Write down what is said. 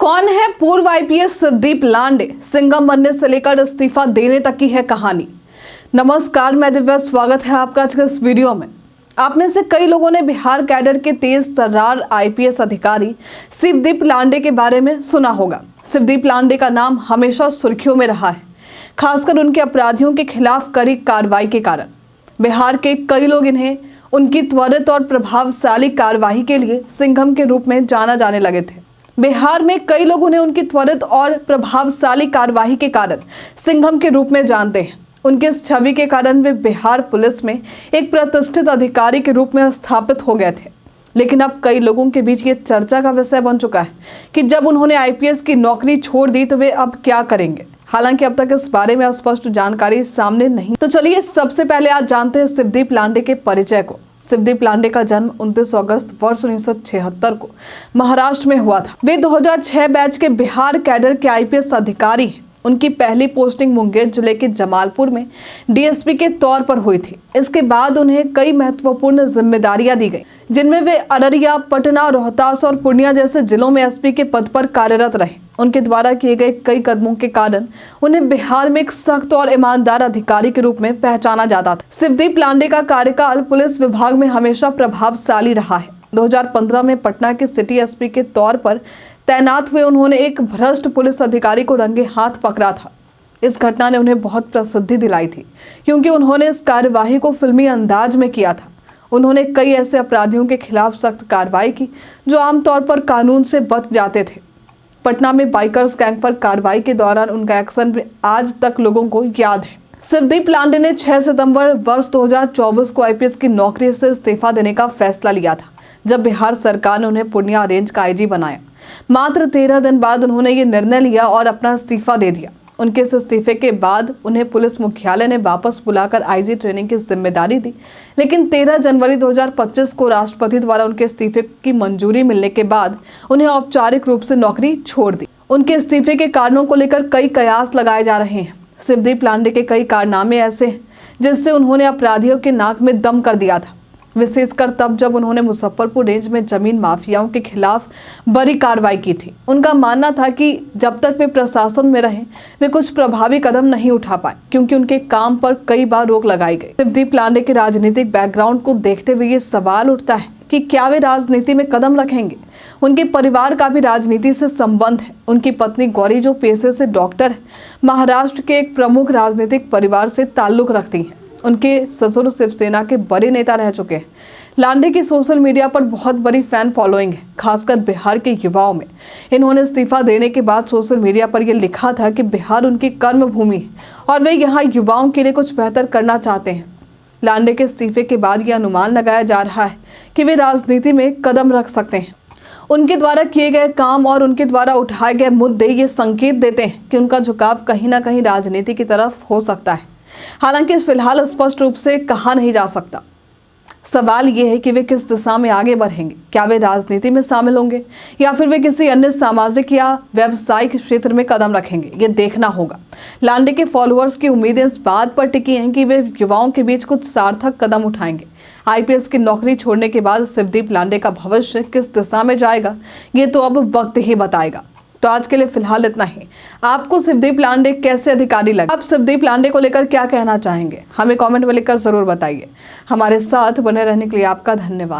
कौन है पूर्व आईपीएस शिवदीप लांडे? सिंघम बनने से लेकर इस्तीफा देने तक की है कहानी। नमस्कार, मैं दिव्या, स्वागत है आपका आज के इस वीडियो में। आप में से कई लोगों ने बिहार कैडर के तेज तर्रार आईपीएस अधिकारी शिवदीप लांडे के बारे में सुना होगा। शिवदीप लांडे का नाम हमेशा सुर्खियों में रहा है, खासकर उनके अपराधियों के खिलाफ कड़ी कार्रवाई के कारण। बिहार के कई लोग इन्हें उनकी त्वरित और प्रभावशाली कार्रवाई के लिए सिंघम के रूप में जाना जाने लगे थे। बिहार में कई लोग उन्हें उनकी त्वरित और प्रभावशाली कार्रवाई के कारण सिंघम के रूप में जानते हैं। उनके इस छवि के कारण वे बिहार पुलिस में एक प्रतिष्ठित अधिकारी के रूप में स्थापित हो गए थे। लेकिन अब कई लोगों के बीच ये चर्चा का विषय बन चुका है कि जब उन्होंने आईपीएस की नौकरी छोड़ दी तो वे अब क्या करेंगे। हालांकि अब तक इस बारे में स्पष्ट जानकारी सामने नहीं। तो चलिए सबसे पहले आज जानते हैं शिवदीप लांडे के परिचय को। शिवदीप लांडे का जन्म 29 अगस्त वर्ष 1976 को महाराष्ट्र में हुआ था। वे 2006 बैच के बिहार कैडर के आईपीएस अधिकारी हैं। उनकी पहली पोस्टिंग मुंगेर जिले के जमालपुर में डीएसपी के तौर पर हुई थी। इसके बाद उन्हें कई महत्वपूर्ण जिम्मेदारियां दी गई, जिनमें वे अररिया, पटना, रोहतास और पूर्णिया जैसे जिलों में एसपी के पद पर कार्यरत रहे। उनके द्वारा किए गए कई कदमों के कारण उन्हें बिहार में एक सख्त और ईमानदार अधिकारी के रूप में पहचाना जाता था। शिवदीप लांडे का कार्यकाल पुलिस विभाग में हमेशा प्रभावशाली रहा है। 2015 में पटना के सिटी एसपी के तौर पर तैनात हुए उन्होंने एक भ्रष्ट पुलिस अधिकारी को रंगे हाथ पकड़ा था। इस घटना ने उन्हें बहुत प्रसिद्धि दिलाई थी, क्योंकि उन्होंने इस कार्यवाही को फिल्मी अंदाज में किया था। उन्होंने कई ऐसे अपराधियों के खिलाफ सख्त कार्रवाई की जो आमतौर पर कानून से बच जाते थे। पटना में बाइकर्स गैंग पर कार्रवाई के दौरान उनका एक्शन आज तक लोगों को याद है। शिवदीप लांडे ने 6 सितंबर वर्ष 2024 को आईपीएस की नौकरी से इस्तीफा देने का फैसला लिया था, जब बिहार सरकार ने उन्हें पूर्णिया रेंज का आईजी बनाया। मात्र 13 दिन बाद उन्होंने ये निर्णय लिया और अपना इस्तीफा दे दिया। उनके इस इस्तीफे के बाद उन्हें पुलिस मुख्यालय ने वापस बुलाकर आईजी ट्रेनिंग की जिम्मेदारी दी। लेकिन 13 जनवरी 2025 को राष्ट्रपति द्वारा उनके इस्तीफे की मंजूरी मिलने के बाद उन्हें औपचारिक रूप से नौकरी छोड़ दी। उनके इस्तीफे के कारणों को लेकर कई कयास लगाए जा रहे हैं। शिवदीप लांडे के कई कारनामे ऐसे हैं जिससे उन्होंने अपराधियों के नाक में दम कर दिया था, विशेषकर तब जब उन्होंने मुजफ्फरपुर रेंज में जमीन माफियाओं के खिलाफ बड़ी कार्रवाई की थी। उनका मानना था कि जब तक वे प्रशासन में रहे वे कुछ प्रभावी कदम नहीं उठा पाए, क्योंकि उनके काम पर कई बार रोक लगाई गई। शिवदीप लांडे के राजनीतिक बैकग्राउंड को देखते हुए ये सवाल उठता है कि क्या वे राजनीति में कदम रखेंगे। उनके परिवार का भी राजनीति से संबंध है। उनकी पत्नी गौरी, जो पेशे से डॉक्टर है, महाराष्ट्र के एक प्रमुख राजनीतिक परिवार से ताल्लुक रखती हैं। उनके ससुर शिवसेना के बड़े नेता रह चुके हैं। लांडे की सोशल मीडिया पर बहुत बड़ी फैन फॉलोइंग है, खासकर बिहार के युवाओं में। इन्होंने इस्तीफा देने के बाद सोशल मीडिया पर यह लिखा था कि बिहार उनकी कर्म भूमि है और वे यहाँ युवाओं के लिए कुछ बेहतर करना चाहते हैं। लांडे के इस्तीफे के बाद यह अनुमान लगाया जा रहा है कि वे राजनीति में कदम रख सकते हैं। उनके द्वारा किए गए काम और उनके द्वारा उठाए गए मुद्दे ये संकेत देते हैं कि उनका झुकाव कहीं ना कहीं राजनीति की तरफ हो सकता है। हालांकि फिलहाल स्पष्ट रूप से कहा नहीं जा सकता। सवाल यह है कि वे किस दिशा में आगे बढ़ेंगे। क्या वे राजनीति में शामिल होंगे या फिर वे किसी अन्य सामाजिक या व्यावसायिक क्षेत्र में कदम रखेंगे, ये देखना होगा। लांडे के फॉलोअर्स की उम्मीदें इस बात पर टिकी हैं कि वे युवाओं के बीच कुछ सार्थक कदम उठाएंगे। आईपीएस की नौकरी छोड़ने के बाद शिवदीप लांडे का भविष्य किस दिशा में जाएगा, ये तो अब वक्त ही बताएगा। तो आज के लिए फिलहाल इतना ही। आपको शिवदीप लांडे कैसे अधिकारी लगे? आप शिवदीप लांडे को लेकर क्या कहना चाहेंगे? हमें कमेंट में लिखकर जरूर बताइए। हमारे साथ बने रहने के लिए आपका धन्यवाद।